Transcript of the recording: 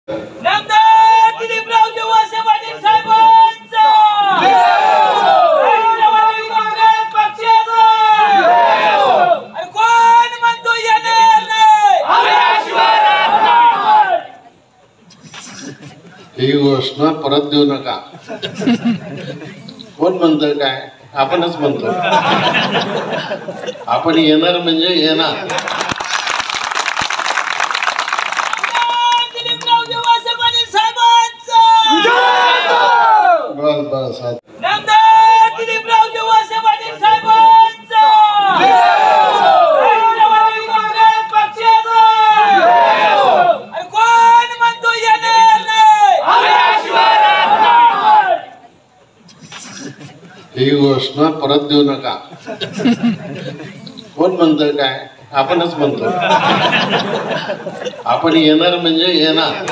नामदार दिलीपरावजी वळसे पाटील साहेबांचा राष्ट्रवादी काँग्रेस पक्षाचा आणि कोण म्हणतो येणार नाही ही घोषणा परत देऊ नका। कोण म्हणतोय काय? आपणच म्हणतो। आपण येणार म्हणजे येणार। बस बस नामदार दिलीपरावजी वळसे पाटील साहेबांचा राष्ट्रवादी काँग्रेस पक्षाचा आणि कोण म्हणतो येणार नाही ही घोषणा परत देऊ नका। कोण म्हणतोय काय? आपणच म्हणतो। आपण येणार म्हणजे येणार।